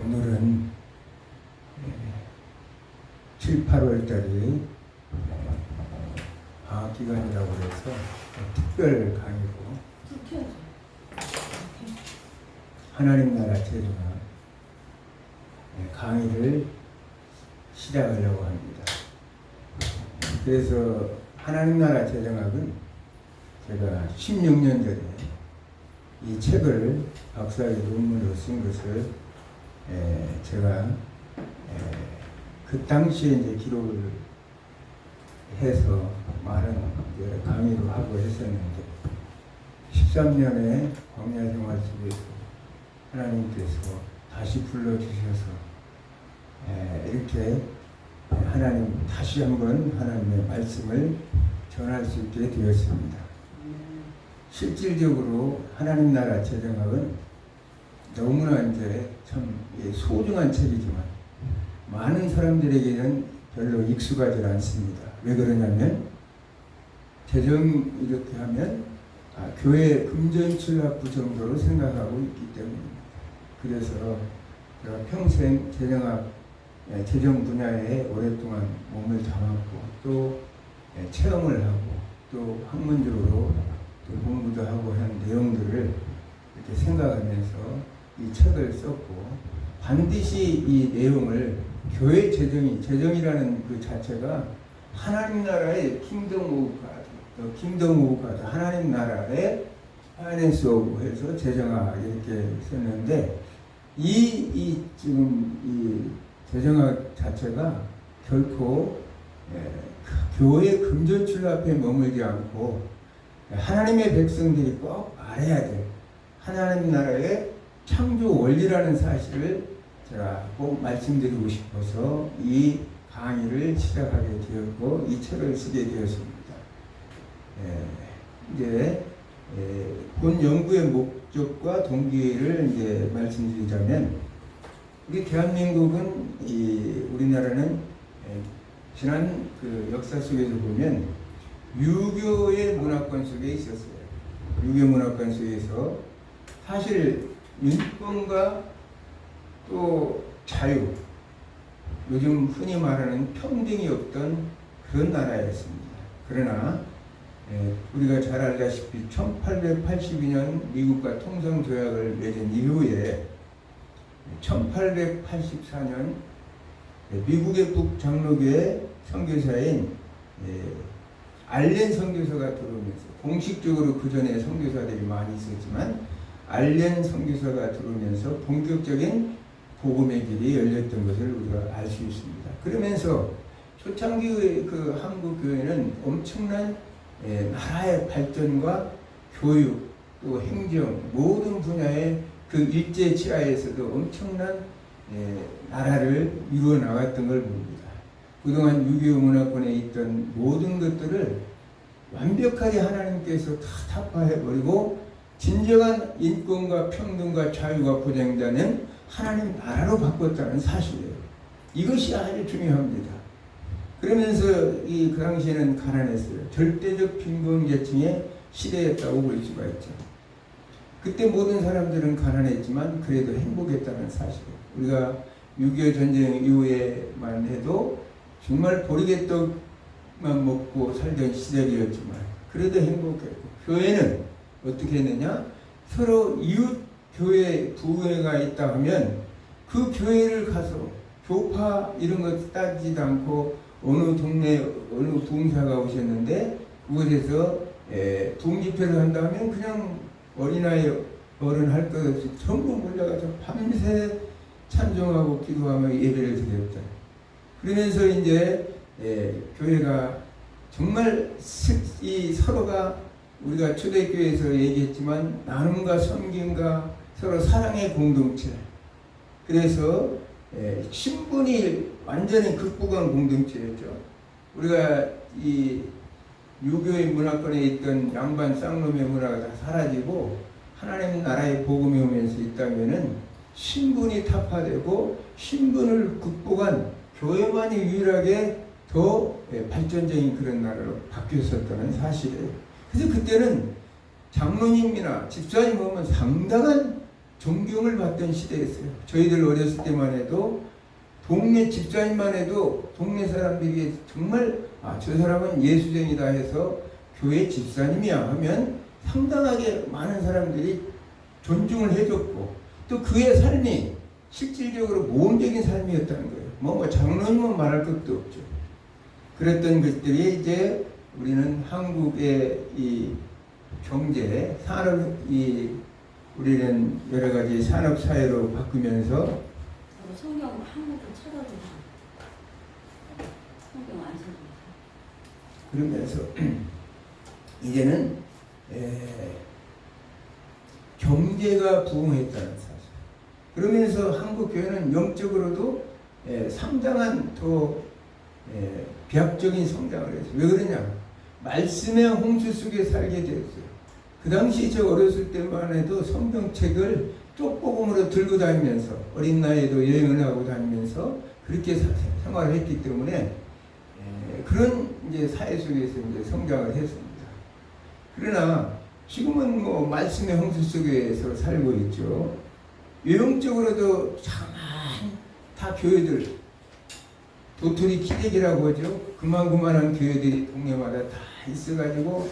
오늘은 7, 8월 달이 방학 기간이라고 해서 특별 강의로 하나님 나라 제정학 강의를 시작하려고 합니다. 그래서 하나님 나라 제정학은 제가 16년 전에 이 책을 박사의 논문으로 쓴 것을 제가 그 당시에 이제 기록을 해서 많은 강의를 하고 했었는데 13년의 광야 생활 속에서 하나님께서 다시 불러주셔서 이렇게 하나님 다시 한번 하나님의 말씀을 전할 수 있게 되었습니다. 실질적으로 하나님 나라 제정학은 너무나 이제 참 소중한 책이지만 많은 사람들에게는 별로 익숙하지 않습니다. 왜 그러냐면 제정 이렇게 하면 교회 금전출납부 정도로 생각하고 있기 때문입니다. 그래서 제가 평생 제정학 제정 분야에 오랫동안 몸을 담았고 또 체험을 하고 또 학문적으로 또 공부도 하고 한 내용들을 이렇게 생각하면서 이 책을 썼고 반드시 이 내용을 교회 제정이라는 그 자체가 하나님 나라의 킹덤 오브 가드, 킹덤 오브 가드, 하나님 나라의 파이낸스 오브 해서 제정학 이렇게 썼는데 지금 이 제정학 자체가 결코 교회 금전출납에 머물지 않고 하나님의 백성들이 꼭 알아야 될 하나님 나라의 창조 원리라는 사실을 제가 꼭 말씀드리고 싶어서 이 강의를 시작하게 되었고 이 책을 쓰게 되었습니다. 이제 본 연구의 목적과 동기를 이제 말씀드리자면 우리 대한민국은 우리나라는 지난 그 역사 속에서 보면 유교의 문화권 속에 있었어요. 유교 문화권 속에서 사실 인권과 또 자유, 요즘 흔히 말하는 평등이 없던 그런 나라였습니다. 그러나 우리가 잘 알다시피 1882년 미국과 통상조약을 맺은 이후에 1884년 미국의 북장로교회 선교사인 알렌 선교사가 들어오면서 공식적으로 그 전에 선교사들이 많이 있었지만 알렌 선교사가 들어오면서 본격적인 복음의 길이 열렸던 것을 우리가 알 수 있습니다. 그러면서 초창기 그 한국 교회는 엄청난 나라의 발전과 교육 또 행정 모든 분야의 그 일제 치하에서도 엄청난 나라를 이루어 나갔던 걸 봅니다. 그동안 유교 문화권에 있던 모든 것들을 완벽하게 하나님께서 다 타파해버리고 진정한 인권과 평등과 자유가 보장되는 하나님 나라로 바꿨다는 사실이에요. 이것이 아주 중요합니다. 그러면서 그 당시에는 가난했어요. 절대적 빈곤계층의 시대였다고 볼 수가 있죠. 그때 모든 사람들은 가난했지만 그래도 행복했다는 사실이에요. 우리가 6.25 전쟁 이후에만 해도 정말 보리개떡만 먹고 살던 시절이었지만 그래도 행복했고 교회는 어떻게 했느냐? 서로 이웃 교회 부흥회가 있다 하면 그 교회를 가서 교파 이런 것 따지도 않고 어느 동네 어느 부흥사가 오셨는데 그곳에서 부흥집회를 한다면 그냥 어린아이 어른 할 것 없이 전부 몰려가서 밤새 찬송하고 기도하며 예배를 드렸다. 그러면서 이제 교회가 정말 서로가 우리가 초대교회에서 얘기했지만 나눔과 섬김과 서로 사랑의 공동체. 그래서 신분이 완전히 극복한 공동체였죠. 우리가 이 유교의 문화권에 있던 양반 쌍놈의 문화가 다 사라지고 하나님 나라의 복음이 오면서 있다면은 신분이 타파되고 신분을 극복한 교회만이 유일하게 더 발전적인 그런 나라로 바뀌었었다는 사실이에요. 그래서 그때는 장로님이나 집사님 보면 상당한 존경을 받던 시대였어요. 저희들 어렸을 때만 해도 동네 집사님만 해도 동네 사람들이 정말 저 사람은 예수쟁이다 해서 교회 집사님이야 하면 상당하게 많은 사람들이 존중을 해줬고 또 그의 삶이 실질적으로 모험적인 삶이었다는 거예요. 뭐 장로님은 말할 것도 없죠. 그랬던 것들이 이제 우리는 한국의 이 경제, 산업, 우리는 여러 가지 산업 사회로 바꾸면서 성경 한국을 찾아주세요. 성경 안 찾아주세요. 그러면서 이제는 경제가 부흥했다는 사실. 그러면서 한국 교회는 영적으로도 상당한 더 비약적인 성장을 했어요. 왜 그러냐? 말씀의 홍수 속에 살게 되었어요. 그 당시 저 어렸을 때만 해도 성경책을 쪽복음으로 들고 다니면서 어린 나이에도 여행을 하고 다니면서 그렇게 생활을 했기 때문에 그런 이제 사회 속에서 이제 성장을 했습니다. 그러나 지금은 뭐 말씀의 홍수 속에서 살고 있죠. 외형적으로도 참 다 교회들 도토리 키재기라고 하죠. 그만한 교회들이 동네마다 다 있어가지고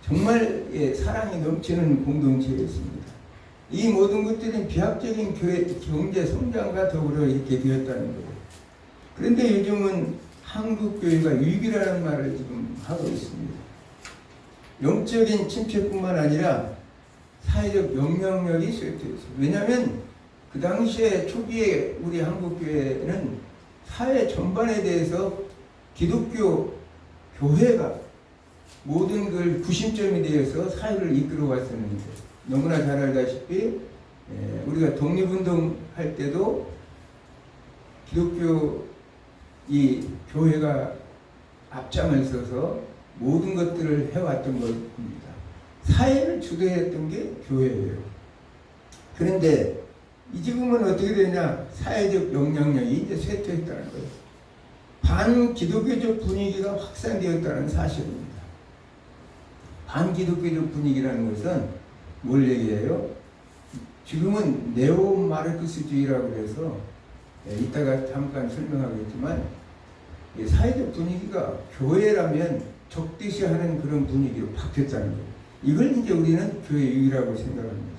정말 사랑이 넘치는 공동체였습니다. 이 모든 것들은 비약적인 교회 경제 성장과 더불어 이렇게 되었다는 거예요. 그런데 요즘은 한국 교회가 위기라는 말을 지금 하고 있습니다. 영적인 침체뿐만 아니라 사회적 영향력이 쇠퇴했어요. 왜냐하면 그 당시에 초기에 우리 한국 교회는 사회 전반에 대해서 기독교 교회가 모든 걸 구심점이 되어서 사회를 이끌어 왔었는데 너무나 잘 알다시피 우리가 독립운동 할 때도 기독교 이 교회가 앞장을 서서 모든 것들을 해왔던 것입니다. 사회를 주도했던 게 교회예요. 그런데 이 지금은 어떻게 되냐? 사회적 영향력이 이제 쇠퇴했다는 거예요. 반기독교적 분위기가 확산되었다는 사실입니다. 반기독교적 분위기라는 것은 뭘 얘기해요? 지금은 네오마르크스주의라고 해서 이따가 잠깐 설명하겠지만 사회적 분위기가 교회라면 적대시 하는 그런 분위기로 바뀌었다는 거예요. 이걸 이제 우리는 교회 유의라고 생각합니다.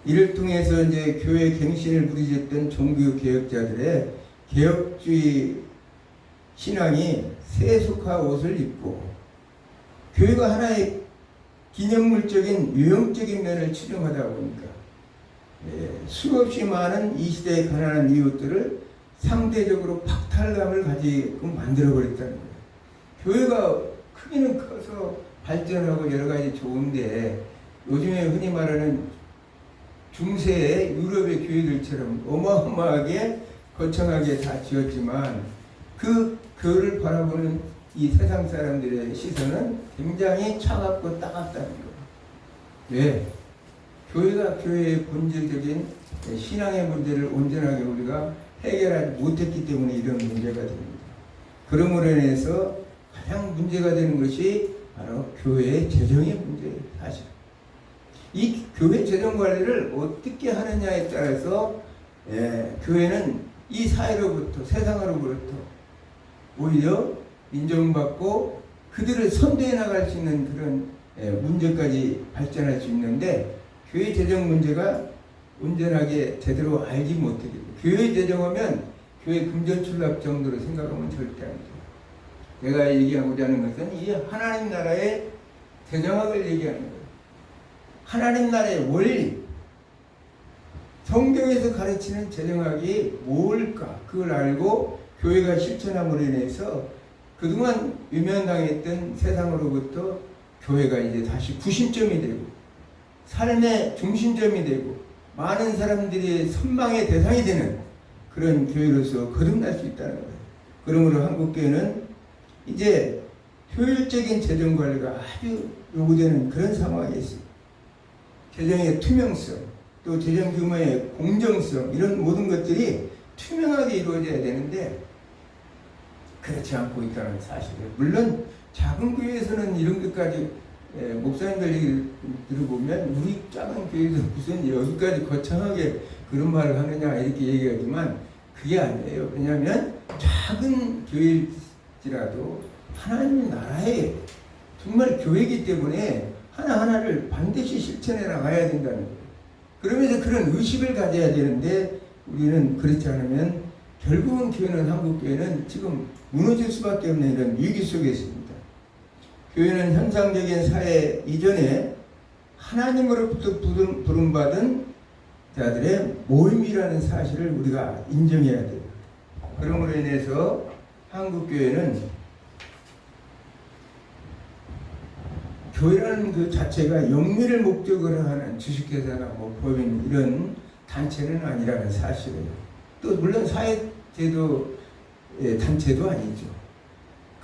이를 통해서 이제 교회 갱신을 부르짖었던 종교 개혁자들의 개혁주의 신앙이 세속화 옷을 입고 교회가 하나의 기념물적인 유형적인 면을 추정하다 보니까 수없이 많은 이 시대의 가난한 이웃들을 상대적으로 박탈감을 가지고 만들어버렸다는 거예요. 교회가 크기는 커서 발전하고 여러 가지 좋은데 요즘에 흔히 말하는 중세의 유럽의 교회들처럼 어마어마하게 거창하게 다 지었지만 그 교회를 바라보는 이 세상 사람들의 시선은 굉장히 차갑고 따갑다는 거예요. 왜? 교회가 교회의 본질적인 신앙의 문제를 온전하게 우리가 해결하지 못했기 때문에 이런 문제가 됩니다. 그러므로 인해서 가장 문제가 되는 것이 바로 교회의 재정의 문제예요. 사실 이 교회 재정 관리를 어떻게 하느냐에 따라서 교회는 이 사회로부터 세상으로부터 오히려 인정받고 그들을 선도해 나갈 수 있는 그런 문제까지 발전할 수 있는데 교회 재정 문제가 온전하게 제대로 알지 못하게 돼요. 교회 재정하면 교회 금전출납 정도로 생각하면 절대 안 돼요. 내가 얘기하고자 하는 것은 이 하나님 나라의 재정학을 얘기하는 거예요. 하나님 나라의 원리, 성경에서 가르치는 재정학이 뭘까? 그걸 알고 교회가 실천함으로 인해서 그동안 외면당했던 세상으로부터 교회가 이제 다시 구심점이 되고 삶의 중심점이 되고 많은 사람들이 선망의 대상이 되는 그런 교회로서 거듭날 수 있다는 거예요. 그러므로 한국교회는 이제 효율적인 재정 관리가 아주 요구되는 그런 상황이 있습니다. 재정의 투명성, 또 재정 규모의 공정성 이런 모든 것들이 투명하게 이루어져야 되는데 그렇지 않고 있다는 사실이에요. 물론 작은 교회에서는 이런 것까지 목사님들 얘기 들어보면 우리 작은 교회에서 무슨 여기까지 거창하게 그런 말을 하느냐 이렇게 얘기하지만 그게 아니에요. 왜냐하면 작은 교회일지라도 하나님 나라의 정말 교회이기 때문에 하나하나를 반드시 실천해 나가야 된다는 거예요. 그러면서 그런 의식을 가져야 되는데 우리는 그렇지 않으면 결국은 교회는 한국 교회는 지금 무너질 수밖에 없는 이런 위기 속에 있습니다. 교회는 현상적인 사회 이전에 하나님으로부터 부름받은 자들의 모임이라는 사실을 우리가 인정해야 돼요. 그러므로 인해서 한국 교회는 교회라는 그 자체가 영리를 목적으로 하는 주식회사나 뭐 법인 이런 단체는 아니라는 사실이에요. 또 물론 사회제도 단체도 아니죠.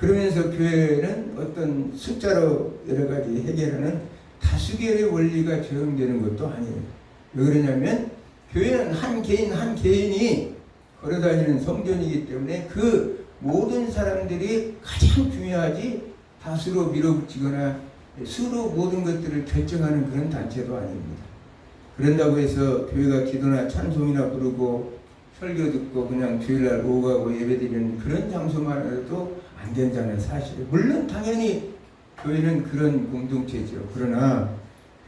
그러면서 교회는 어떤 숫자로 여러 가지 해결하는 다수결의 원리가 적용되는 것도 아니에요. 왜 그러냐면 교회는 한 개인이 걸어다니는 성전이기 때문에 그 모든 사람들이 가장 중요하지 다수로 밀어붙이거나 수로 모든 것들을 결정하는 그런 단체도 아닙니다. 그런다고 해서 교회가 기도나 찬송이나 부르고 설교 듣고 그냥 주일날 오후 가고 예배드리는 그런 장소만으로도 안 된다는 사실이에요. 물론 당연히 교회는 그런 공동체죠. 그러나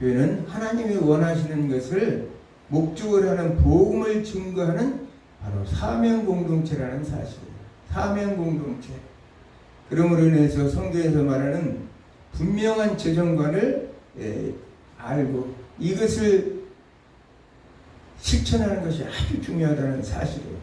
교회는 하나님이 원하시는 것을 목적으로 하는 복음을 증거하는 바로 사명 공동체라는 사실이에요. 사명 공동체. 그러므로 인해서 성경에서 말하는 분명한 재정관을 알고 이것을 실천하는 것이 아주 중요하다는 사실이에요.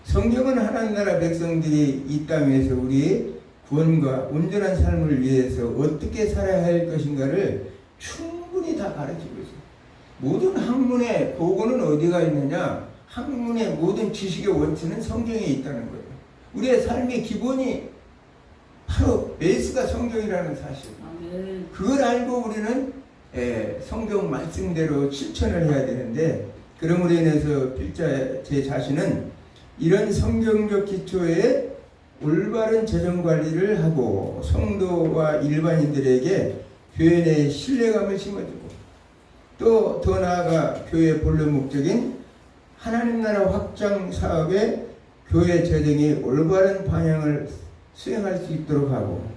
성경은 하나님 나라 백성들이 이 땅에서 우리의 구원과 온전한 삶을 위해서 어떻게 살아야 할 것인가를 충분히 다 가르치고 있어요. 모든 학문의 보고는 어디가 있느냐? 학문의 모든 지식의 원천은 성경에 있다는 거예요. 우리의 삶의 기본이 바로 베이스가 성경이라는 사실. 아멘. 그걸 알고 우리는 성경 말씀대로 실천을 해야 되는데 그러므로 인해서 필자 제 자신은 이런 성경적 기초에 올바른 재정 관리를 하고 성도와 일반인들에게 교회 내 신뢰감을 심어주고 또 더 나아가 교회의 본래 목적인 하나님 나라 확장 사업에 교회 재정이 올바른 방향을 수행할 수 있도록 하고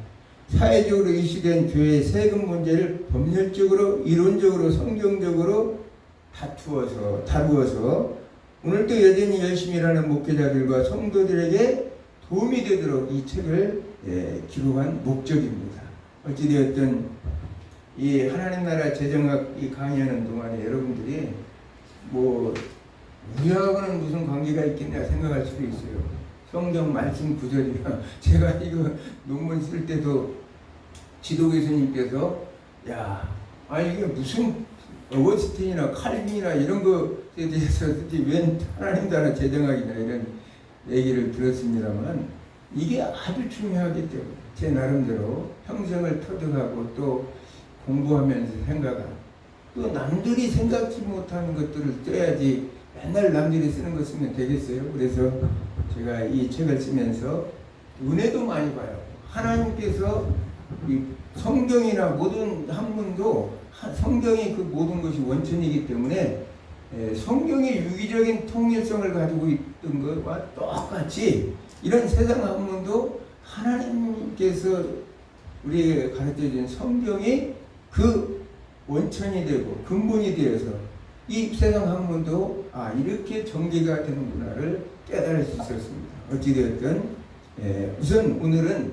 사회적으로 이슈된 교회의 세금 문제를 법률적으로 이론적으로 성경적으로 다루어서 오늘도 여전히 열심히 일하는 목회자들과 성도들에게 도움이 되도록 이 책을 기록한 목적입니다. 어찌되었든 이 하나님 나라 재정학 이 강의하는 동안에 여러분들이 뭐 우리하고는 무슨 관계가 있겠냐 생각할 수도 있어요. 성경 말씀 구절이나 제가 이거 논문 쓸 때도 지도 교수님께서 이게 무슨 어거스틴이나 칼빈이나 이런 것에 대해서 웬 하나님 나라 재정학이냐 이런 얘기를 들었습니다만 이게 아주 중요하기 때문에 제 나름대로 평생을 터득하고 또 공부하면서 생각하고 또 남들이 생각지 못하는 것들을 써야지 맨날 남들이 쓰는 거 쓰면 되겠어요. 그래서 제가 이 책을 쓰면서 은혜도 많이 봐요. 하나님께서 이 성경이나 모든 학문도 성경이 그 모든 것이 원천이기 때문에 성경의 유기적인 통일성을 가지고 있던 것과 똑같이 이런 세상 학문도 하나님께서 우리에게 가르쳐준 성경이 그 원천이 되고 근본이 되어서 이 세상 학문도 이렇게 전개가 되는구나를 깨달을 수 있었습니다. 어찌되었든 우선 오늘은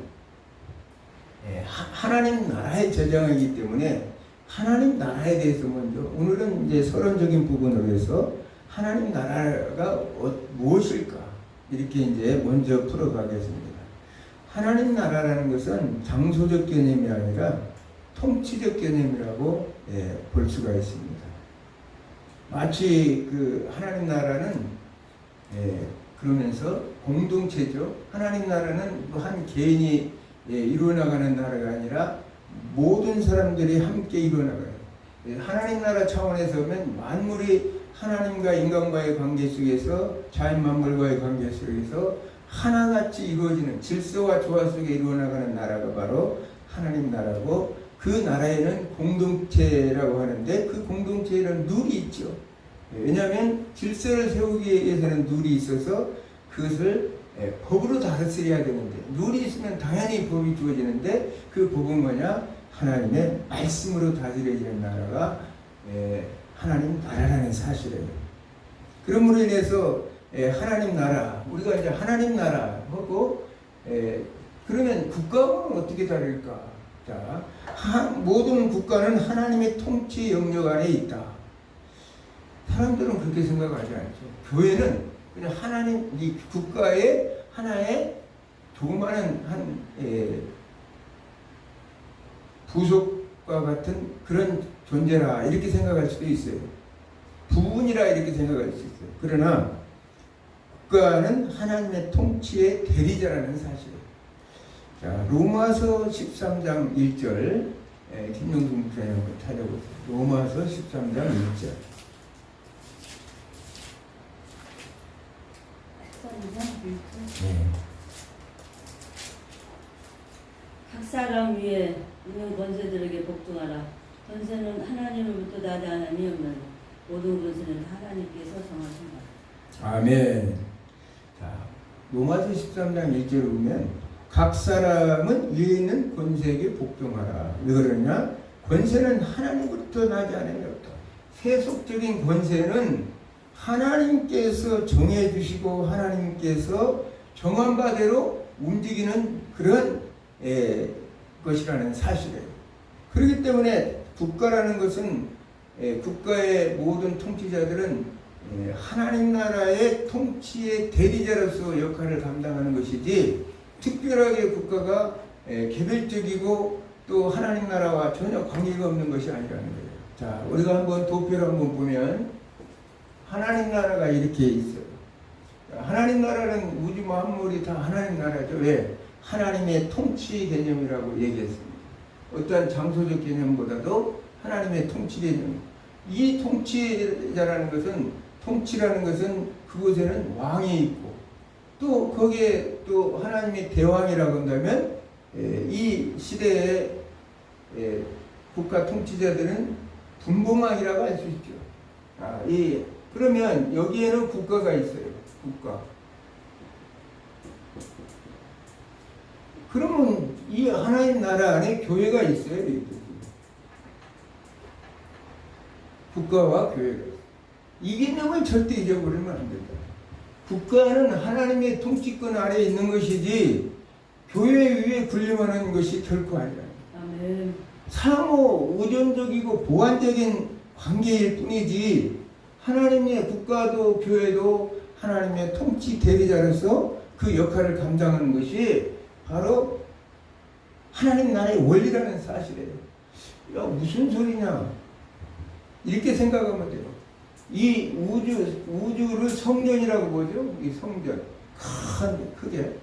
하나님 나라의 저장이기 때문에 하나님 나라에 대해서 먼저 오늘은 이제 서론적인 부분으로 해서 하나님 나라가 무엇일까 이렇게 이제 먼저 풀어가겠습니다. 하나님 나라라는 것은 장소적 개념이 아니라 통치적 개념이라고 볼 수가 있습니다. 마치 그 하나님 나라는 그러면서 공동체죠. 하나님 나라는 한 개인이 이루어나가는 나라가 아니라 모든 사람들이 함께 이루어나가요. 하나님 나라 차원에서 보면 만물이 하나님과 인간과의 관계 속에서 자연 만물과의 관계 속에서 하나같이 이루어지는 질서와 조화 속에 이루어나가는 나라가 바로 하나님 나라고, 그 나라에는 공동체라고 하는데 그 공동체에는 룰이 있죠. 왜냐하면 질서를 세우기 위해서는 룰이 있어서 그것을 법으로 다스려야 되는데, 룰이 있으면 당연히 법이 주어지는데 그 법은 뭐냐? 하나님의 말씀으로 다스려지는 나라가 하나님 나라라는 사실이에요. 그러므로 인해서 하나님 나라, 우리가 이제 하나님 나라 하고 그러면 국가는 어떻게 다를까? 자, 모든 국가는 하나님의 통치 영역 안에 있다. 사람들은 그렇게 생각하지 않죠. 교회는 그냥 하나님, 이 국가의 하나의 조그마한 부속과 같은 그런 존재라 이렇게 생각할 수도 있어요. 부분이라 이렇게 생각할 수 있어요. 그러나 국가는 하나님의 통치의 대리자라는 사실이에요. 자, 로마서 13장 1절, 김영수 목사님 한번 찾아보세요. 로마서 13장 1절. 각 사람 위에 있는 권세들에게 복종하라. 권세는 하나님으로부터 나지 않음이 없는 모든 권세는 하나님께서 정하신다. 아멘. 자, 로마서 13장 1절을 보면 각 사람은 위에 있는 권세에게 복종하라. 왜 그러냐? 권세는 하나님으로부터 나지 않음이 없다. 세속적인 권세는 하나님께서 정해주시고 하나님께서 정한 바대로 움직이는 그런 것이라는 사실이에요. 그렇기 때문에 국가라는 것은 국가의 모든 통치자들은 하나님 나라의 통치의 대리자로서 역할을 감당하는 것이지, 특별하게 국가가 개별적이고 또 하나님 나라와 전혀 관계가 없는 것이 아니라는 거예요. 자, 우리가 한번 도표를 한번 보면 하나님 나라가 이렇게 있어요. 하나님 나라는 우주 만물이 다 하나님 나라죠. 왜? 하나님의 통치 개념이라고 얘기했습니다. 어떠한 장소적 개념보다도 하나님의 통치 개념. 이 통치자라는 것은, 통치라는 것은 그곳에는 왕이 있고 또 거기에 또 하나님의 대왕이라고 한다면 이 시대의 국가 통치자들은 분봉왕이라고 할 수 있죠. 그러면 여기에는 국가가 있어요. 국가. 그러면 이 하나님 나라 안에 교회가 있어요. 국가와 교회가 있어요. 이 개념을 절대 잊어버리면 안 된다. 국가는 하나님의 통치권 아래에 있는 것이지 교회 위에 군림하는 것이 결코 아니라. 아멘. 상호 의존적이고 보완적인 관계일 뿐이지, 하나님의 국가도 교회도 하나님의 통치 대리자로서 그 역할을 감당하는 것이 바로 하나님 나라의 원리라는 사실이에요. 야, 무슨 소리냐? 이렇게 생각하면 돼요. 이 우주를 성전이라고 보죠. 이 성전. 크게.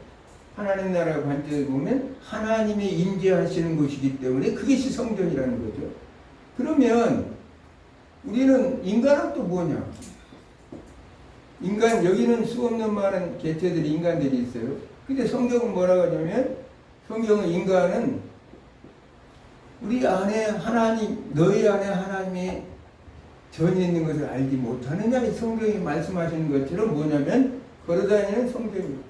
하나님 나라의 관점에서 보면 하나님이 임재하시는 곳이기 때문에 그것이 성전이라는 거죠. 그러면 우리는, 인간은 또 뭐냐? 인간, 여기는 수없는 많은 개체들이, 인간들이 있어요. 근데 성경은 뭐라고 하냐면, 성경은 인간은 우리 안에 하나님, 너희 안에 하나님이 전혀 있는 것을 알지 못하느냐, 이 성경이 말씀하시는 것처럼 뭐냐면 걸어다니는 성전입니다.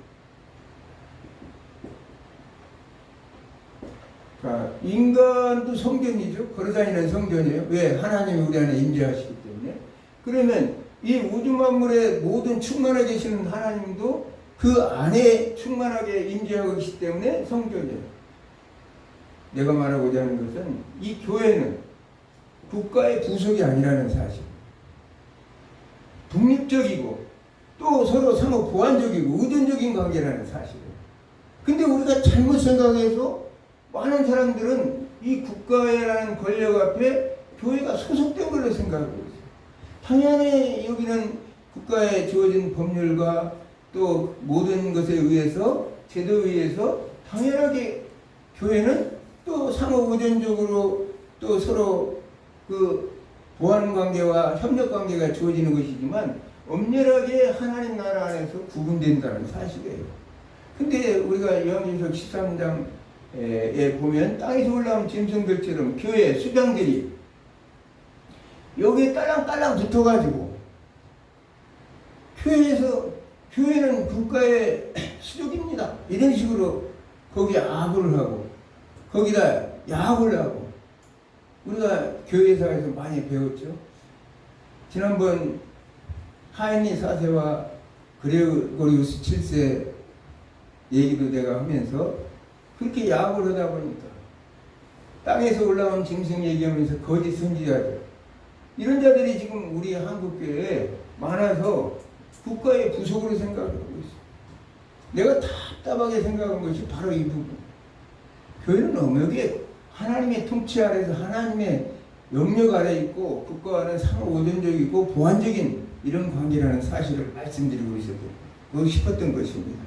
자, 인간도 성전이죠. 걸어다니는 성전이에요. 왜? 하나님이 우리 안에 임재하시기 때문에. 그러면 이 우주 만물에 모든 충만하게 계시는 하나님도 그 안에 충만하게 임재하고 계시기 때문에 성전이에요. 내가 말하고자 하는 것은 이 교회는 국가의 부속이 아니라는 사실. 독립적이고 또 서로 상호 보완적이고 의존적인 관계라는 사실이에요. 근데 우리가 잘못 생각해서 많은 사람들은 이 국가라는 권력 앞에 교회가 소속된 걸로 생각하고 있어요. 당연히 여기는 국가에 주어진 법률과 또 모든 것에 의해서, 제도에 의해서 당연하게 교회는 또 상호 의존적으로 또 서로 그 보안 관계와 협력 관계가 주어지는 것이지만 엄연하게 하나님 나라 안에서 구분된다는 사실이에요. 근데 우리가 요한계시록 13장에 보면 땅에서 올라온 짐승들처럼 교회 수장들이 여기에 딸랑딸랑 붙어가지고 교회는 국가의 수족입니다. 이런 식으로 거기에 아부를 하고 거기다 야합을 하고 우리가 교회사에서 많이 배웠죠. 지난번 하인리 4세와 그레고리우스 7세 얘기도 내가 하면서 그렇게 야합을 하다 보니까 땅에서 올라온 짐승 얘기하면서 거짓 선지자들 이런 자들이 지금 우리 한국교회에 많아서 국가의 부속으로 생각하고 있어요. 내가 답답하게 생각한 것이 바로 이 부분. 교회는 엄연하게 하나님의 통치 아래서 하나님의 영역 아래 있고 국가와는 상호우존적이고 보완적인 이런 관계라는 사실을 말씀드리고 있었고 싶었던 것입니다.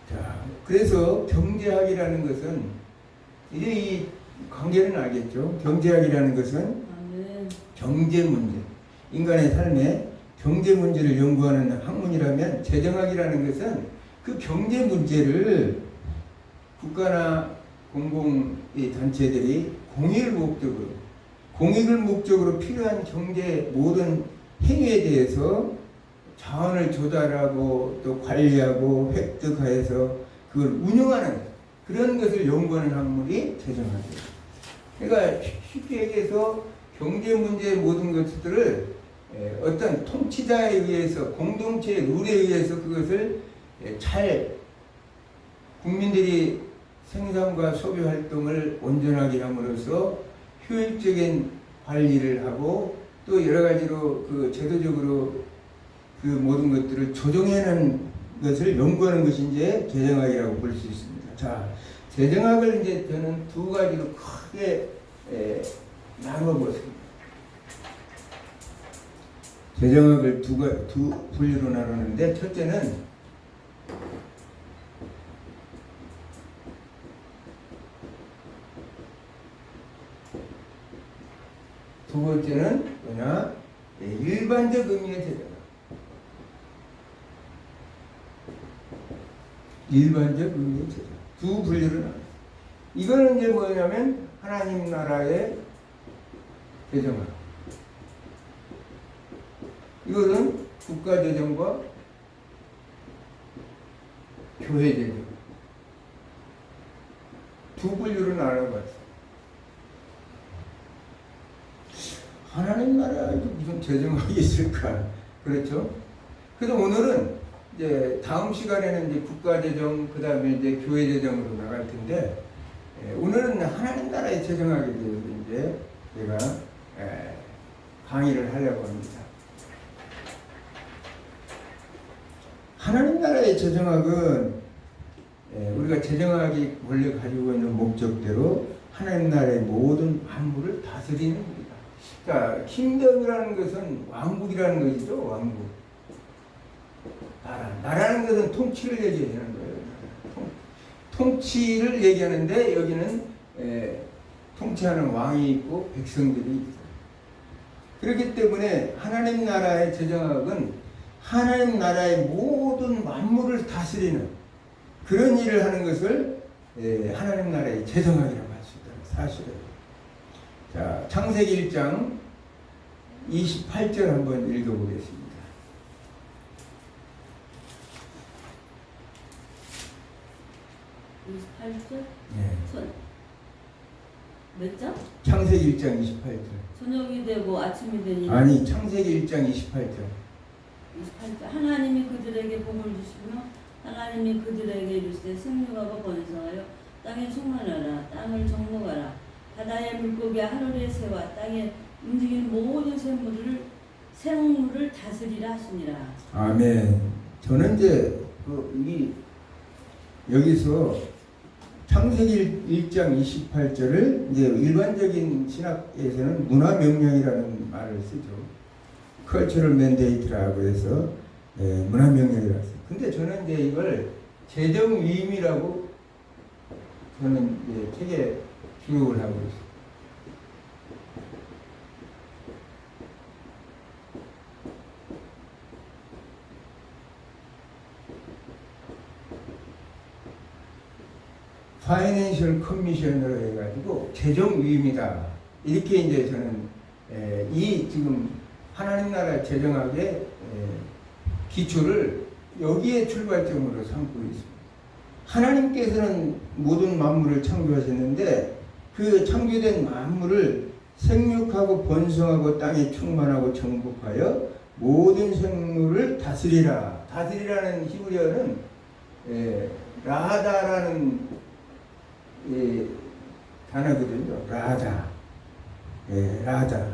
자, 그래서 경제학이라는 것은 이제 이 관계는 알겠죠. 경제학이라는 것은 경제 문제, 인간의 삶에 경제 문제를 연구하는 학문이라면 재정학이라는 것은 그 경제 문제를 국가나 공공의 단체들이 공익을 목적으로 필요한 경제 모든 행위에 대해서 자원을 조달하고 또 관리하고 획득하여서 그걸 운영하는 그런 것을 연구하는 학문이 재정학이에요. 그러니까 쉽게 얘기해서 경제 문제의 모든 것들을 어떤 통치자에 의해서 공동체의 룰에 의해서 그것을 잘 국민들이 생산과 소비 활동을 온전하게 함으로써 효율적인 관리를 하고 또 여러 가지로 그 제도적으로 그 모든 것들을 조정하는 것을 연구하는 것이 이제 재정학이라고 볼 수 있습니다. 자, 재정학을 이제 저는 두 가지로 크게 나누어 보았습니다. 재정학을 두 분류로 나누는데 첫째는 두 번째는 뭐냐? 일반적 의미의 재정학. 일반적 의미의 재정학. 두 분류로 나눠요. 이거는 이제 뭐냐면 하나님 나라의 재정학. 이것은 국가 재정과 교회 재정. 두 분류로 나눠봤어요. 하나님 나라에 무슨 재정학이 있을까? 그렇죠? 그래서 오늘은 이제 다음 시간에는 이제 국가 재정, 그 다음에 이제 교회 재정으로 나갈 텐데, 오늘은 하나님 나라의 재정학에 대해서 이제 제가 강의를 하려고 합니다. 하나님 나라의 재정학은 우리가 재정학이 원래 가지고 있는 목적대로 하나님 나라의 모든 만물을 다스리는 겁니다. 자, 킹덤이라는 것은 왕국이라는 것이죠. 왕국. 나라는 것은 통치를 얘기하는 거예요. 통치를 얘기하는데 여기는 통치하는 왕이 있고 백성들이 있어요. 그렇기 때문에 하나님 나라의 재정학은 하나님 나라의 모든 만물을 다스리는 그런 일을 하는 것을 하나님 나라의 재정학이라고 할 수 있다는 사실이에요. 자, 창세기 1장 28절 한번 읽어보겠습니다. 네. 몇 장? 창세기 1장 28절. 저녁이 되고 아침이 되니. 아니, 창세기 1장 28절. 28절. 하나님이 그들에게 복을 주시며 하나님이 그들에게 이르시되 생육하고 번성하여 땅에 충만하라. 땅을 정복하라. 바다의 물고기와 하늘의 새와 땅에 움직이는 모든 생물을 다스리라 하시니라. 아멘. 저는 이제 여기서 창세기 1장 28절을 이제 일반적인 신학에서는 문화명령이라는 말을 쓰죠. Cultural Mandate라고 해서 문화명령이라고 써요. 근데 저는 이제 이걸 재정위임이라고 저는 이제 책에 기록을 하고 있어요. 파이낸셜 커미셔너로 해가지고 재정위임이다. 이렇게 이제 저는 이 지금 하나님 나라 재정학의 기초를 여기에 출발점으로 삼고 있습니다. 하나님께서는 모든 만물을 창조하셨는데 그 창조된 만물을 생육하고 번성하고 땅에 충만하고 정복하여 모든 생물을 다스리라. 다스리라는 히브리어는 라다라는 단어거든요. 라다. 라다.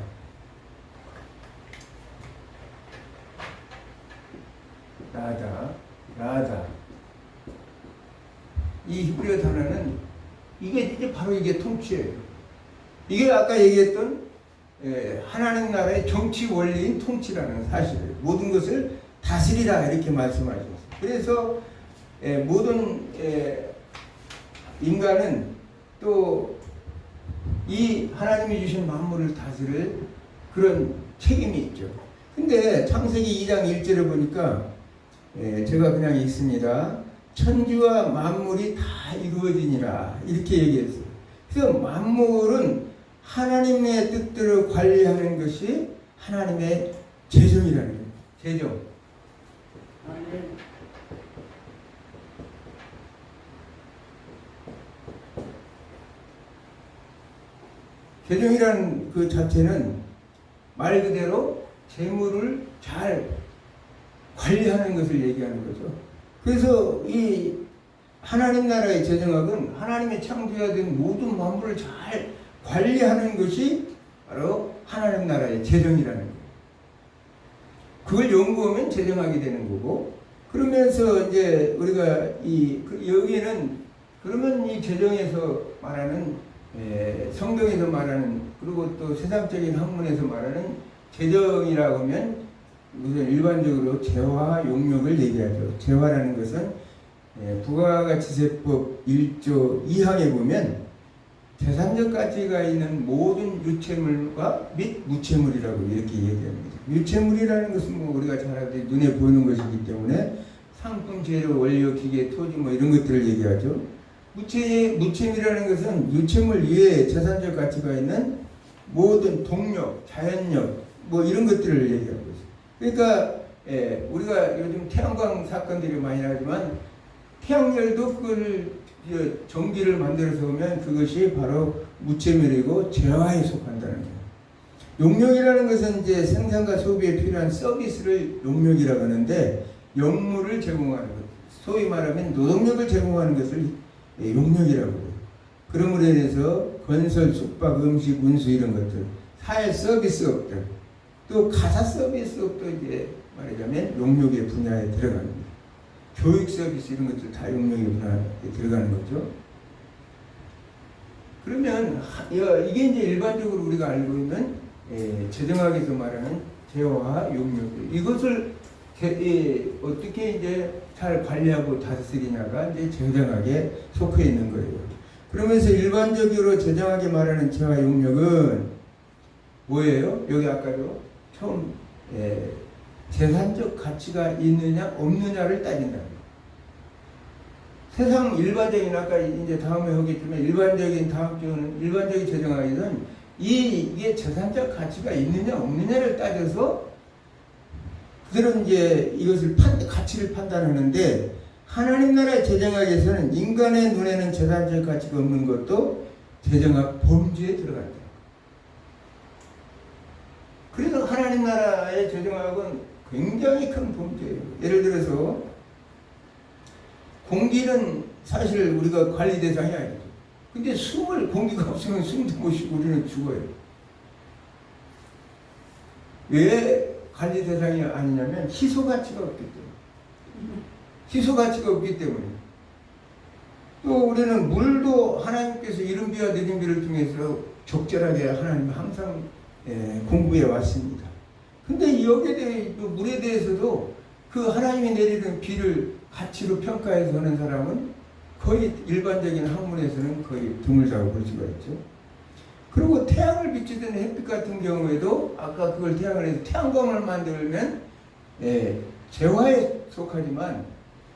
라다. 이 히브리어 단어는 이게 바로 이게 통치예요. 이게 아까 얘기했던 하나님 나라의 정치 원리인 통치라는 사실이에요. 모든 것을 다스리라 이렇게 말씀하셨어요. 그래서 모든 인간은 또 이 하나님이 주신 만물을 다스릴 그런 책임이 있죠. 근데 창세기 2장 1절에 보니까 제가 그냥 읽습니다. 천지와 만물이 다 이루어지니라 이렇게 얘기했어요. 그래서 만물은 하나님의 뜻대로 관리하는 것이 하나님의 재정이라는 거예요. 재정. 아멘. 재정이라는 그 자체는 말 그대로 재물을 잘 관리하는 것을 얘기하는 거죠. 그래서 이 하나님 나라의 재정학은 하나님의 창조된 모든 만물을 잘 관리하는 것이 바로 하나님 나라의 재정이라는 거예요. 그걸 연구하면 재정학이 되는 거고, 그러면서 이제 우리가 여기에는 그러면 이 재정에서 말하는 성경에서 말하는 그리고 또 세상적인 학문에서 말하는 재정이라고 하면 우선 일반적으로 재화 용역을 얘기하죠. 재화라는 것은 부가가치세법 1조 2항에 보면 재산적 가치가 있는 모든 유체물과 및 무체물이라고 이렇게 얘기합니다. 유체물이라는 것은 뭐 우리가 잘 알듯이 눈에 보이는 것이기 때문에 상품, 재료, 원료, 기계, 토지 뭐 이런 것들을 얘기하죠. 무체물이라는 것은 유체물 이외에 재산적 가치가 있는 모든 동력, 자연력 뭐 이런 것들을 얘기하고 있어요. 그러니까 우리가 요즘 태양광 사건들이 많이 나지만 태양열도 그걸 전기를 만들어서 오면 그것이 바로 무체물이고 재화에 속한다는 거예요. 용역이라는 것은 이제 생산과 소비에 필요한 서비스를 용역이라고 하는데 영물을 제공하는 것, 소위 말하면 노동력을 제공하는 것을 용역이라고 해요. 그러므로 인해서 건설, 숙박, 음식, 운수 이런 것들, 사회 서비스업들, 또 가사 서비스업도 이제 말하자면 용역의 분야에 들어갑니다. 교육 서비스 이런 것들 다 용역의 분야에 들어가는 거죠. 그러면 이게 이제 일반적으로 우리가 알고 있는 재정학에서 말하는 재화와 용역들, 이것을 어떻게 이제 잘 관리하고 다스리냐가 이제 재정학에 속해 있는 거예요. 그러면서 일반적으로 재정학에 말하는 재화 용역은 뭐예요? 여기 아까도 처음 재산적 가치가 있느냐 없느냐를 따진다. 세상 일반적인 아까 이제 다음에 하겠지만 다음 주는 일반적인 재정학에는 이게 재산적 가치가 있느냐 없느냐를 따져서 그들은 이제 이것을 가치를 판단하는데 하나님 나라의 재정학에서는 인간의 눈에는 재산적 가치가 없는 것도 재정학 범주에 들어간다. 그래서 하나님 나라의 재정학은 굉장히 큰 범주예요. 예를 들어서 공기는 사실 우리가 관리 대상이 아니죠. 근데 공기가 없으면 숨도 못 쉬고 우리는 죽어요. 왜 관리 대상이 아니냐면 희소 가치가 없기 때문에. 희소 가치가 없기 때문에. 또 우리는 물도 하나님께서 이른비와 내린비를 통해서 적절하게 하나님 항상 공부해 왔습니다. 근데 여기에 대해 물에 대해서도 그 하나님이 내리는 비를 가치로 평가해서 하는 사람은 거의 일반적인 학문에서는 거의 드물다고 볼 수가 있죠. 그리고 태양을 비추던 햇빛 같은 경우에도 아까 그걸 태양을 해서 태양광을 만들면 재화에 속하지만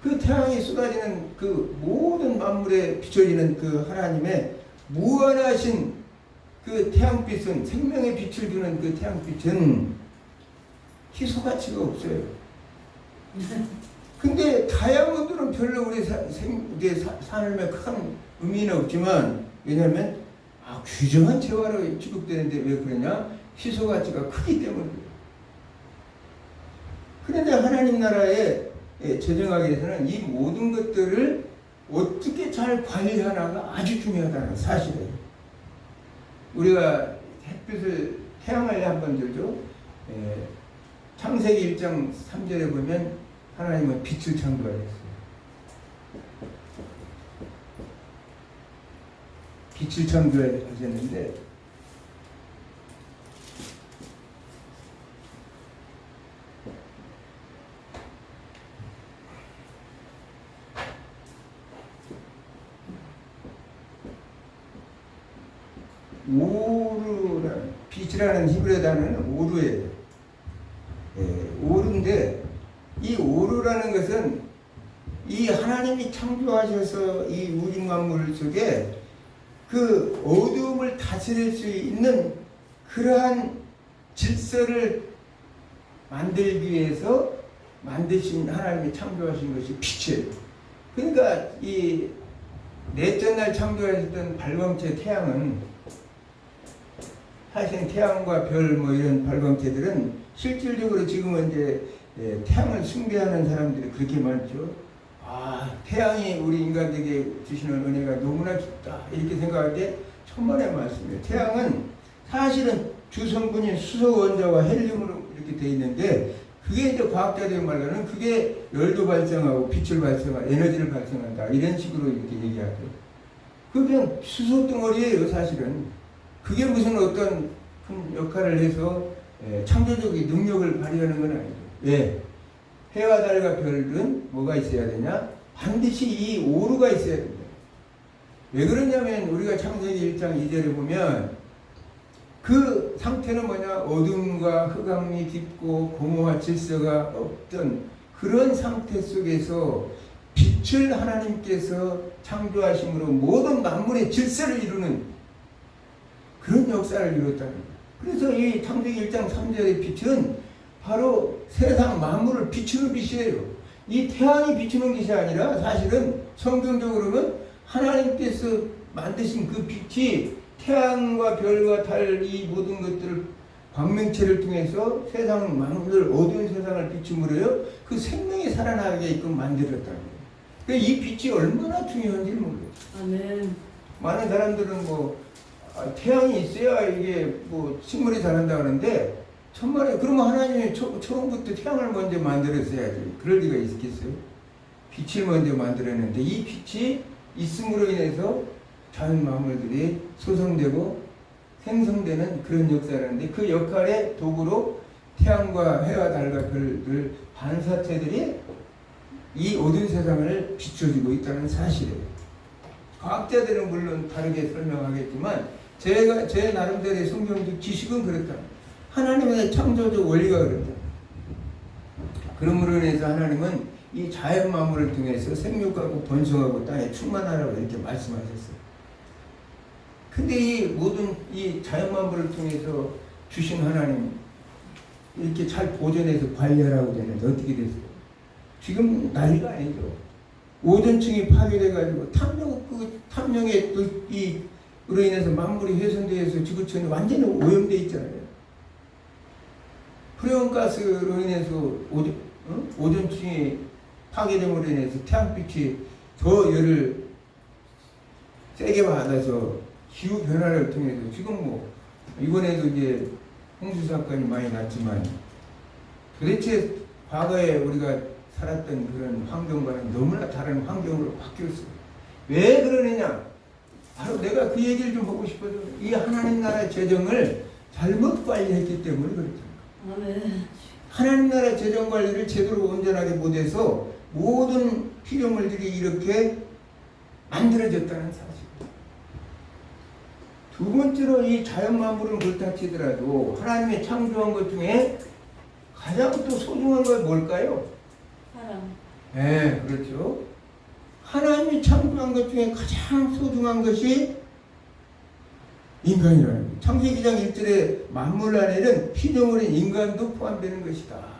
그 태양이 쏟아지는 그 모든 만물에 비춰지는 그 하나님의 무한하신 그 태양빛은, 생명의 빛을 주는 그 태양빛은 희소 가치가 없어요. 근데 다이아몬드는 별로 우리 삶에 큰 의미는 없지만, 왜냐하면 귀중한 재화로 취급되는데 왜 그러냐? 희소 가치가 크기 때문이에요. 그런데 하나님 나라에 제정하기 위해서는 이 모든 것들을 어떻게 잘 관리하나가 아주 중요하다는 사실이에요. 우리가 햇빛을, 태양을 한번 들죠. 창세기 1장 3절에 보면 하나님은 빛을 창조하셨어요. 빛을 창조하셨는데 오르라는, 빛이라는 히브리 단어는 오르예요. 오르인데 이 오르라는 것은 이 하나님이 창조하셔서 이 우주 만물 속에 그 어두움을 다스릴 수 있는 그러한 질서를 만들기 위해서 만드신, 하나님이 창조하신 것이 빛이에요. 그러니까 이 넷째 날 창조하셨던 발광체 태양은, 사실 태양과 별 뭐 이런 발광체들은 실질적으로 지금은 이제 태양을 숭배하는 사람들이 그렇게 많죠. 태양이 우리 인간에게 주시는 은혜가 너무나 깊다 이렇게 생각할 때 천만의 말씀이에요. 태양은 사실은 주성분인 수소 원자와 헬륨으로 이렇게 되어 있는데, 그게 이제 과학자들의 말로는 그게 열도 발생하고 빛을 발생하고 에너지를 발생한다 이런 식으로 이렇게 얘기하죠. 그냥 수소 덩어리예요 사실은. 그게 무슨 어떤 큰 역할을 해서 창조적인 능력을 발휘하는 건 아니죠. 왜? 해와 달과 별은 뭐가 있어야 되냐? 반드시 이 오류가 있어야 됩니다. 왜 그러냐면 우리가 창세기 1장 2절에 보면 그 상태는 뭐냐? 어둠과 흑암이 깊고 공허와 질서가 없던 그런 상태 속에서 빛을 하나님께서 창조하심으로 모든 만물의 질서를 이루는 그런 역사를 이뤘다는 거예요. 그래서 이 창세기 1장 3절의 빛은 바로 세상 만물을 비추는 빛이에요. 이 태양이 비추는 것이 아니라 사실은 성경적으로는 하나님께서 만드신 그 빛이 태양과 별과 달 이 모든 것들을 광명체를 통해서 세상 만물을, 어두운 세상을 비춤으로요 그 생명이 살아나게끔 만들었다는 거예요. 그러니까 이 빛이 얼마나 중요한지 모르겠어요. 아멘. 많은 사람들은 태양이 있어야 이게 식물이 자란다 하는데, 천만에, 그러면 하나님이 처음부터 태양을 먼저 만들었어야지. 그럴 리가 있겠어요? 빛을 먼저 만들었는데 이 빛이 있음으로 인해서 자연 만물들이 소성되고 생성되는 그런 역사를 하는데, 그 역할의 도구로 태양과 해와 달과 별들 반사체들이 이 어두운 세상을 비춰주고 있다는 사실이에요. 과학자들은 물론 다르게 설명하겠지만 제 나름대로의 성경적 지식은 그렇다. 하나님의 창조적 원리가 그렇다. 그러므로 인해서 하나님은 이 자연 만물을 통해서 생육하고 번성하고 땅에 충만하라고 이렇게 말씀하셨어요. 근데 이 모든 이 자연 만물을 통해서 주신 하나님 이렇게 잘 보존해서 관리하라고 되는데 어떻게 됐어요? 지금 난리가 아니죠. 오존층이 파괴돼가지고 탐령의 으로 인해서 만물이 훼손되어서 지구촌이 완전히 오염되어 있잖아요. 프레온가스로 인해서 오존층이 파괴됨으로 인해서 태양빛이 더 열을 세게 받아서 기후 변화를 통해서 지금 이번에도 이제 홍수 사건이 많이 났지만, 도대체 과거에 우리가 살았던 그런 환경과는 너무나 다른 환경으로 바뀌었어요. 왜 그러느냐? 바로 내가 그 얘기를 좀 하고 싶어서, 이 하나님 나라의 재정을 잘못 관리했기 때문에 그렇다. 아멘. 하나님 나라의 재정 관리를 제대로 온전하게 못해서 모든 피조물들이 이렇게 만들어졌다는 사실. 두 번째로 이 자연 만물은 그렇다 치더라도 하나님의 창조한 것 중에 가장 또 소중한 건 뭘까요? 사랑. 네, 그렇죠. 하나님이 창조한 것 중에 가장 소중한 것이 인간이라는 거예요. 창세기 1장 1절에 만물 안에는 피조물인 인간도 포함되는 것이다.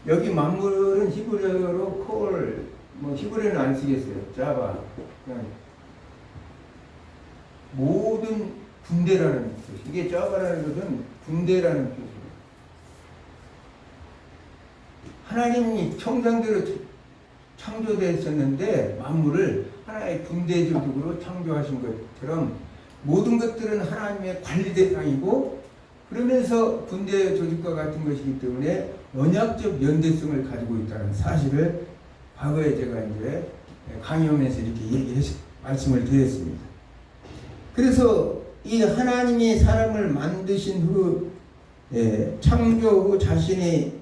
여기 만물은 히브리어로 콜, 히브리어는 안 쓰겠어요. 자바. 그냥 모든 군대라는 뜻. 이게 자바라는 것은 군대라는 뜻이에요. 하나님이 청상대로 창조되었었는데 만물을 하나의 군대적으로 창조하신 것처럼 모든 것들은 하나님의 관리 대상이고, 그러면서 군대 조직과 같은 것이기 때문에 언약적 연대성을 가지고 있다는 사실을 과거에 제가 이제 강의하면서 이렇게 말씀을 드렸습니다. 그래서 이 하나님이 사람을 만드신 후, 창조 후 자신이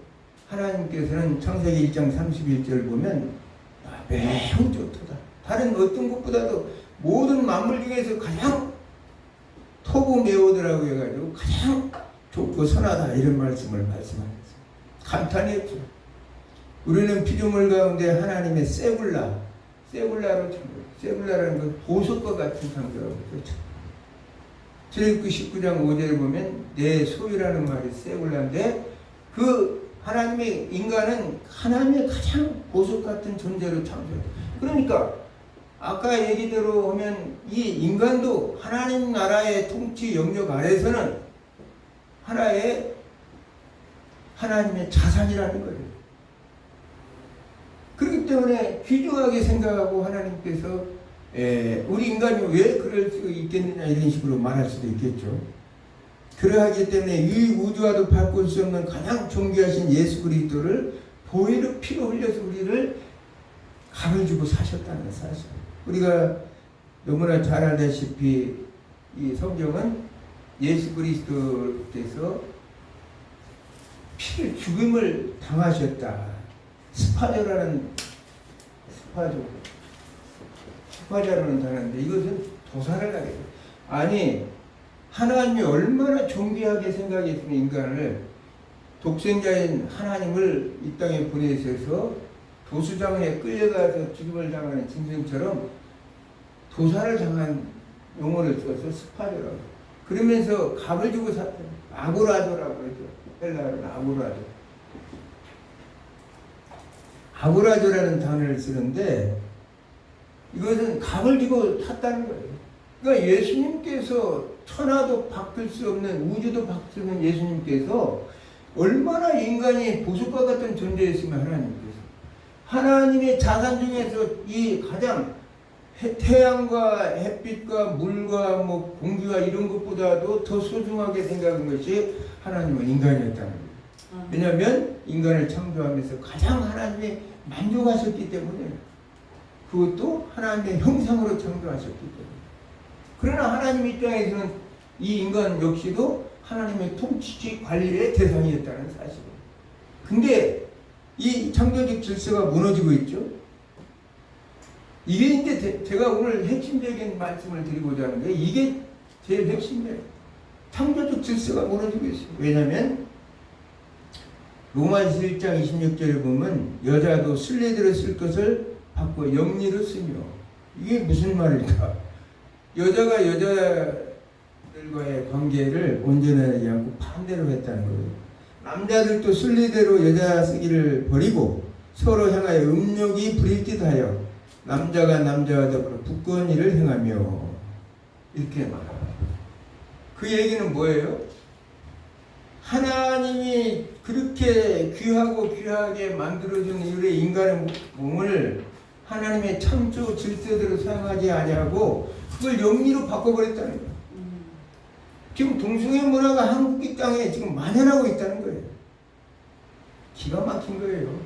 하나님께서는 창세기 1장 31절 보면 매우 좋도다. 다른 어떤 것보다도 모든 만물 중에서 가장 토부 메오드라고 해가지고 가장 좋고 선하다, 이런 말씀을 말씀하셨어요. 감탄했죠. 우리는 피조물 가운데 하나님의 세굴라로 창조. 세굴라라는 건 보석과 같은 창조라고 그렇죠. 출애굽기 19장 5절에 보면 내 소유라는 말이 세굴라인데, 그 하나님의 인간은 하나님의 가장 보석 같은 존재로 창조해요. 그러니까 아까 얘기대로 하면 이 인간도 하나님 나라의 통치 영역 아래서는 하나의 하나님의 자산이라는 거예요. 그렇기 때문에 귀중하게 생각하고 하나님께서 우리 인간이 왜 그럴 수 있겠느냐, 이런 식으로 말할 수도 있겠죠. 그러하기 때문에 이 우주와도 바꿀 수 없는 가장 존귀하신 예수 그리스도를 보혈의 피로 흘려서 우리를 값을 주고 사셨다는 사실. 우리가 너무나 잘 알다시피 이 성경은 예수 그리스도께서 피를 죽음을 당하셨다. 스파자라는 단어인데 이것은 도살을 하게 돼요. 아니, 하나님이 얼마나 존귀하게 생각했으면 인간을, 독생자인 하나님을 이 땅에 보내셔서 도수장에 끌려가서 죽음을 당하는 짐승처럼 도살을 당한 용어를 써서 스파르라고. 그러면서 값을 주고 샀다. 아고라도라고 그러죠. 헬라어는 아고라도. 아고라도라는 단어를 쓰는데 이것은 값을 주고 샀다는 거예요. 그러니까 예수님께서 천하도 바꿀 수 없는, 우주도 바꿀 수 없는 예수님께서 얼마나 인간이 보석과 같은 존재였으면 하나님의 자산 중에서 이 가장 태양과 햇빛과 물과 공기와 이런 것보다도 더 소중하게 생각한 것이 하나님은 인간이었다는 거예요. 왜냐하면 인간을 창조하면서 가장 하나님이 만족하셨기 때문에, 그것도 하나님의 형상으로 창조하셨기 때문에. 그러나 하나님 입장에서는 이 인간 역시도 하나님의 통치 관리의 대상이었다는 사실이에요. 근데 이 창조적 질서가 무너지고 있죠. 이게 이제 제가 오늘 핵심적인 말씀을 드리고자 하는데, 이게 제일 핵심이에요. 창조적 질서가 무너지고 있어요. 왜냐하면 로마서 1장 26절에 보면 여자도 순례대로 쓸 것을 바꿔 영리로 쓰며, 이게 무슨 말일까? 여자가 여자들과의 관계를 온전하지 않고 반대로 했다는 거예요. 남자들도 순리대로 여자 쓰기를 버리고 서로 향하여 음욕이 부릴 듯하여 남자가 남자와 더불어 부끄러운 일을 행하며, 이렇게 말합니다. 그 얘기는 뭐예요? 하나님이 그렇게 귀하게 만들어준 이후에 인간의 몸을 하나님의 창조 질서대로 사용하지 아니하고 그걸 영리로 바꿔버렸다는 거예요. 지금 동성애 문화가 한국 이 땅에 지금 만연하고 있다는 거예요. 기가 막힌 거예요.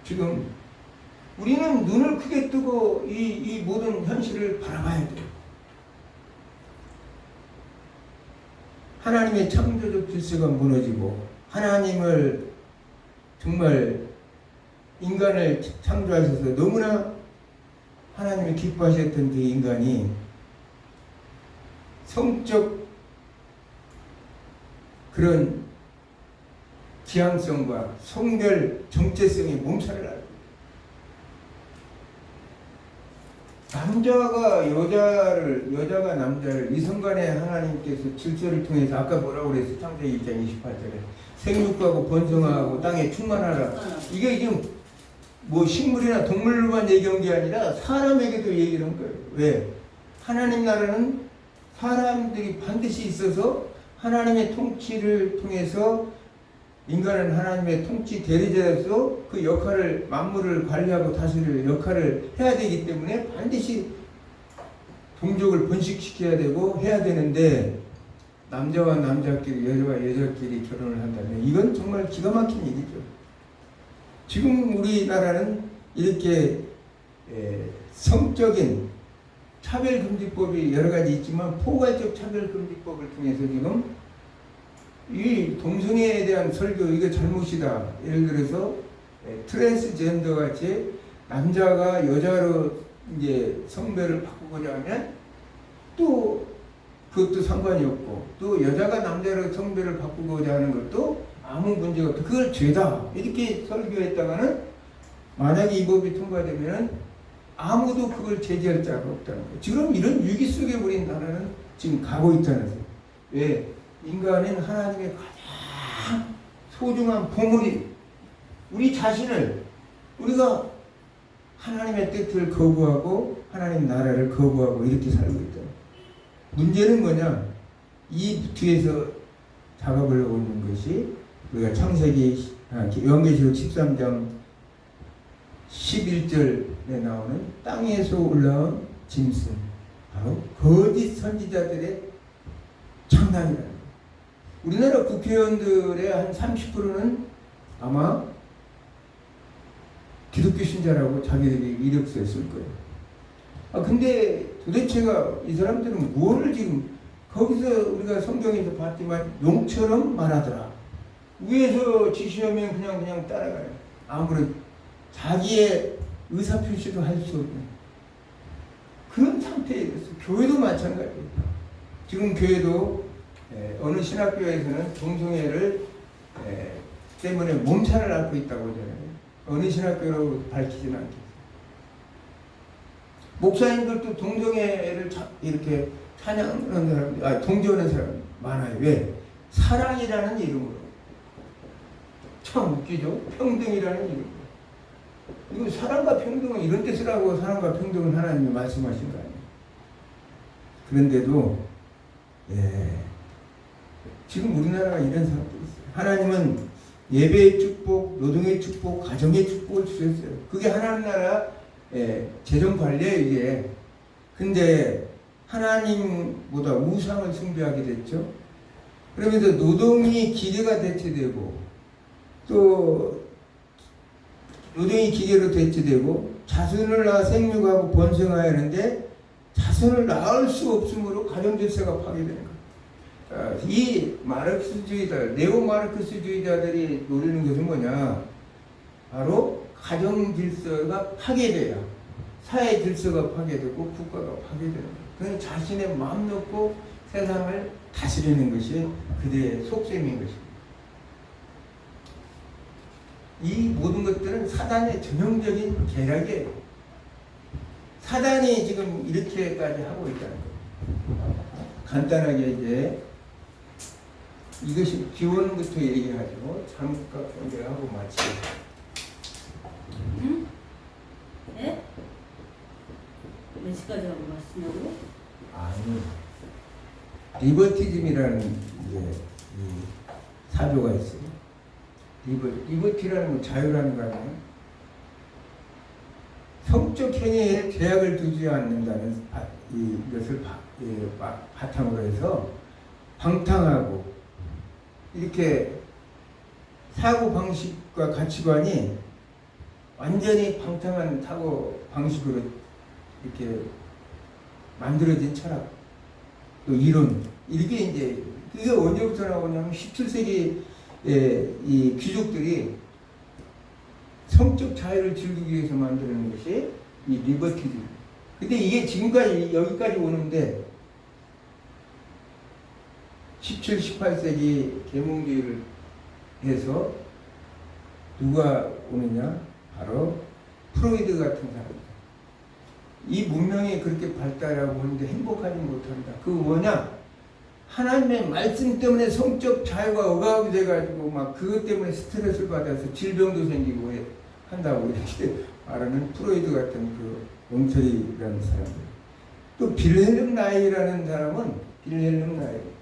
지금 우리는 눈을 크게 뜨고 이 모든 현실을 바라봐야 돼요. 하나님의 창조적 질서가 무너지고, 하나님을 정말 인간을 창조하셔서 너무나 하나님이 기뻐하셨던 그 인간이 성적 그런 지향성과 성별 정체성의 몸살을 앓고 남자가 여자를, 여자가 남자를 이성간에 하나님께서 질서를 통해서 아까 뭐라고 그랬어? 창세기 1장 28절에 생육하고 번성하고 땅에 충만하라. 이게 지금 뭐 식물이나 동물만 얘기한 게 아니라 사람에게도 얘기를 한 거예요. 왜? 하나님 나라는 사람들이 반드시 있어서 하나님의 통치를 통해서 인간은 하나님의 통치 대리자로서 그 역할을, 만물을 관리하고 다스릴 역할을 해야 되기 때문에 반드시 동족을 번식시켜야 되고 해야 되는데, 남자와 남자끼리, 여자와 여자끼리 결혼을 한다면 이건 정말 기가 막힌 일이죠. 지금 우리나라는 이렇게 성적인 차별금지법이 여러 가지 있지만 포괄적 차별금지법을 통해서 지금 이 동성애에 대한 설교, 이거 잘못이다. 예를 들어서 트랜스젠더 같이 남자가 여자로 이제 성별을 바꾸고자 하면 또 그것도 상관이 없고, 또 여자가 남자로 성별을 바꾸고자 하는 것도 아무 문제가 없다. 그걸 죄다. 이렇게 설교했다가는 만약에 이 법이 통과되면 아무도 그걸 제지할 자가 없다는 거예요. 지금 이런 위기 속에 우리 나라는 지금 가고 있다는 거예요. 왜? 인간은 하나님의 가장 소중한 보물이 우리 자신을, 우리가 하나님의 뜻을 거부하고 하나님 나라를 거부하고 이렇게 살고 있다. 문제는 뭐냐? 이 뒤에서 작업을 하고 있는 것이 우리가 창세기, 요한계시록 13장 11절에 나오는 땅에서 올라온 짐승, 바로 거짓 선지자들의 장난이라는 거예요. 우리나라 국회의원들의 한 30%는 아마 기독교 신자라고 자기들이 이력서에 쓸 거예요. 근데 도대체가 이 사람들은 무엇을 지금, 거기서 우리가 성경에서 봤지만 용처럼 말하더라. 위에서 지시하면 그냥 따라가요. 아무런 자기의 의사표시도 할 수 없는 그런 상태에 있어요. 교회도 마찬가지예요. 지금 교회도 어느 신학교에서는 동성애를 때문에 몸살을 앓고 있다고 하잖아요. 어느 신학교라고 밝히지는 않겠어요. 목사님들도 동성애를 이렇게 찬양하는 사람, 동조하는 사람 많아요. 왜? 사랑이라는 이름으로. 참 웃기죠? 평등이라는 이름으로. 이거 사랑과 평등은 이런 뜻이라고, 사랑과 평등은 하나님이 말씀하신 거 아니에요. 그런데도 지금 우리나라가 이런 상태가 있어요. 하나님은 예배의 축복, 노동의 축복, 가정의 축복을 주셨어요. 그게 하나님 나라 재정 관리예요, 이게. 근데 하나님보다 우상을 숭배하게 됐죠. 그러면서 노동이 기계가 대체되고, 또 노동이 기계로 대체되고, 자손을 낳아 생육하고 번성하야 하는데 자손을 낳을 수 없으므로 가정 질서가 파괴되는 거예요. 이 마르크스주의자, 네오 마르크스주의자들이 노리는 것은 뭐냐? 바로 가정 질서가 파괴돼야 사회 질서가 파괴되고 국가가 파괴되는 거예요. 그건 자신의 마음 놓고 세상을 다스리는 것이 그들의 속셈인 것입니다. 이 모든 것들은 사단의 전형적인 계략이에요. 사단이 지금 이렇게까지 하고 있다는 거예요. 간단하게 이제 이것이 기원부터 얘기하죠. 잠깐 하고 마치고. 응? 네? 몇 시까지 하고 마시냐고? 아니, 리버티즘이라는 이제 이 사조가 있어요. 리버티라는 건 자유라는 거 아니에요? 성적 행위에 제약을 두지 않는다는 이것을 바탕으로 해서 방탕하고, 이렇게 사고 방식과 가치관이 완전히 방탕한 사고 방식으로 이렇게 만들어진 철학, 또 이론, 이게 이제 그게 언제부터 나오냐면 17세기 이 귀족들이 성적 자유를 즐기기 위해서 만드는 것이 이 리버티즘. 근데 이게 지금까지 여기까지 오는데 17, 18세기 계몽주의를 해서 누가 오느냐? 바로 프로이드 같은 사람들. 이 문명이 그렇게 발달하고 하는데 행복하지 못한다. 그 뭐냐? 하나님의 말씀 때문에 성적 자유가 억압이 돼가지고 막 그것 때문에 스트레스를 받아서 질병도 생기고 한다고 이렇게 말하는 프로이드 같은 그 엉터리라는 사람들. 또 빌헬름 라이라는 사람은 빌헬름 라이.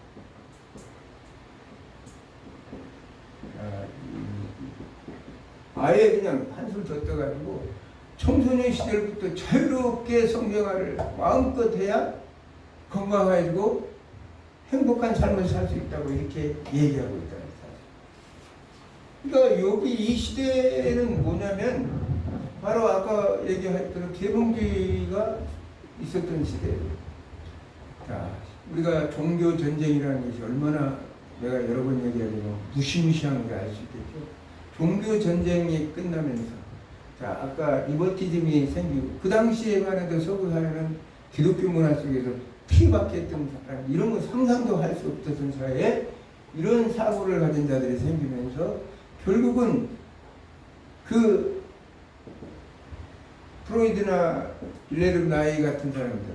아예 그냥 한술 더 떠가지고 청소년 시절부터 자유롭게 성생활을 마음껏 해야 건강해지고 행복한 삶을 살 수 있다고 이렇게 얘기하고 있다는 사실. 그러니까 여기 이 시대는 뭐냐면 바로 아까 얘기했던 계몽주의가 있었던 시대예요. 자, 우리가 종교 전쟁이라는 것이 얼마나 내가 여러 번 얘기하지만 무시무시한지 알 수 있겠죠. 종교 전쟁이 끝나면서 자, 아까 리버티즘이 생기고 그 당시에만 해도 서구 사회는 기독교 문화 속에서 피박했던 사람, 이런 거 상상도 할 수 없었던 사회에 이런 사고를 가진 자들이 생기면서 결국은 그 프로이드나 빌헤름 라이 같은 사람들,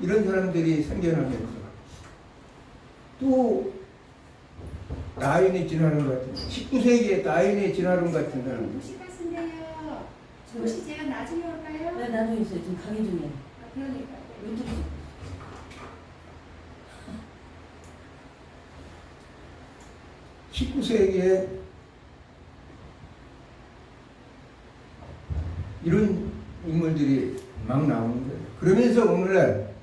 이런 사람들이 생겨나면서 또 나인의 진화론 같은 19세기에 나인의 진화론 같은 사람들. 혹시 갔는데요. 혹시 제가 나중에 올까요? 네, 나중에 있어요. 지금 강의 중이에요. 아, 그러니까요. 유튜브. 19세기에 이런 인물들이 막 나오는 거예요. 그러면서 오늘날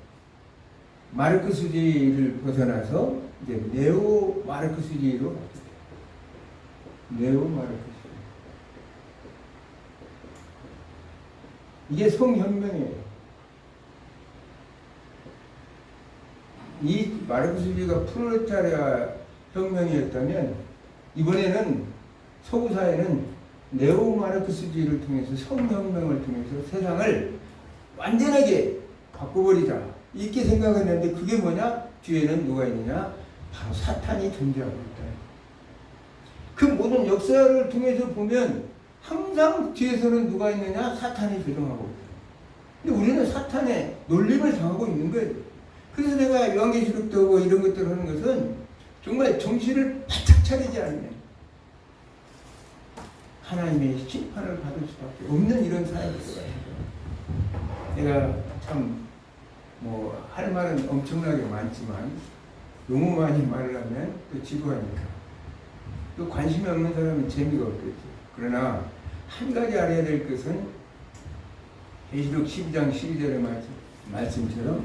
마르크스주의를 벗어나서 이제 네오 마르크스주의로 바뀌어요. 네오 마르크스주의. 이게 성혁명이에요. 이 마르크스주의가 프롤레타리아 혁명이었다면 이번에는 서구 사회는 네오 마르크스주의를 통해서 성혁명을 통해서 세상을 완전하게 바꿔버리자 이렇게 생각했는데 그게 뭐냐? 뒤에는 누가 있느냐? 바로 사탄이 존재하고 있다. 그 모든 역사를 통해서 보면 항상 뒤에서는 누가 있느냐? 사탄이 조종하고 있다. 근데 우리는 사탄의 놀림을 당하고 있는 거예요. 그래서 내가 요한계시록도 하고 이런 것들을 하는 것은 정말 정신을 바짝 차리지 않으면 하나님의 심판을 받을 수밖에 없는 이런 사회가 되어요. 내가 참 뭐 할 말은 엄청나게 많지만 너무 많이 말을 하면 또 지루하니까 또 관심이 없는 사람은 재미가 없겠죠. 그러나 한 가지 알아야 될 것은 계시록 12장 12절의 말씀처럼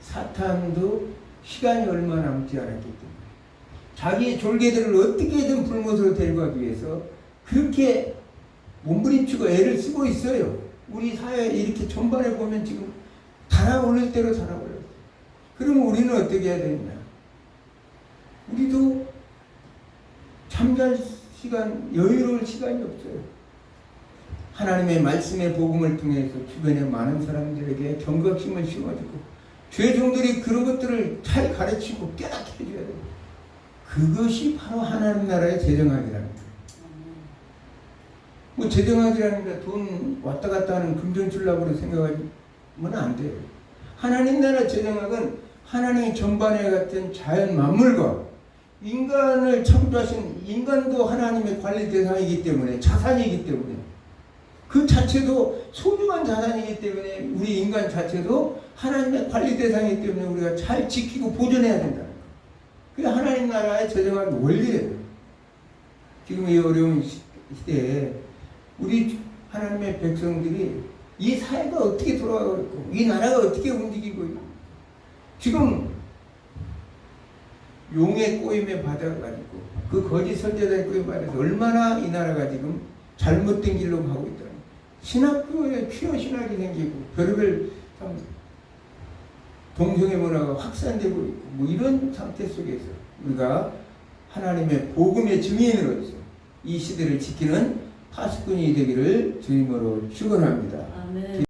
사탄도 시간이 얼마 남지 않았기 때문에 자기의 졸개들을 어떻게든 불못으로 데리고 가기 위해서 그렇게 몸부림치고 애를 쓰고 있어요. 우리 사회 이렇게 전반에 보면 지금 달아올릴 대로 달아올려요. 그러면 우리는 어떻게 해야 되느냐? 우리도 잠잘 시간, 여유로울 시간이 없어요. 하나님의 말씀의 복음을 통해서 주변에 많은 사람들에게 경각심을 심어주고 죄종들이 그런 것들을 잘 가르치고 깨닫게 해줘야 돼요. 그것이 바로 하나님 나라의 재정학이라는 거예요. 뭐 재정학이라는 게 돈 왔다 갔다 하는 금전 줄라고 생각하면 안 돼요. 하나님 나라 재정학은 하나님의 전반에 같은 자연 만물과 인간을 창조하신 인간도 하나님의 관리 대상이기 때문에 자산이기 때문에 그 자체도 소중한 자산이기 때문에 우리 인간 자체도 하나님의 관리 대상이기 때문에 우리가 잘 지키고 보존해야 된다는 거예요. 그게 하나님 나라의 재정학 원리예요. 지금 이 어려운 시대에 우리 하나님의 백성들이 이 사회가 어떻게 돌아가고 있고 이 나라가 어떻게 움직이고 있고 지금 용의 꼬임에 받아가지고 그 거짓 선지자의 꼬임에 받아서 얼마나 이 나라가 지금 잘못된 길로 가고 있다. 신학교에 퀴어 신학이 생기고 별의별 참 동성애 문화가 확산되고 있고 뭐 이런 상태 속에서 우리가 하나님의 복음의 증인으로서 이 시대를 지키는 파수꾼이 되기를 주님으로 축원합니다. 아멘.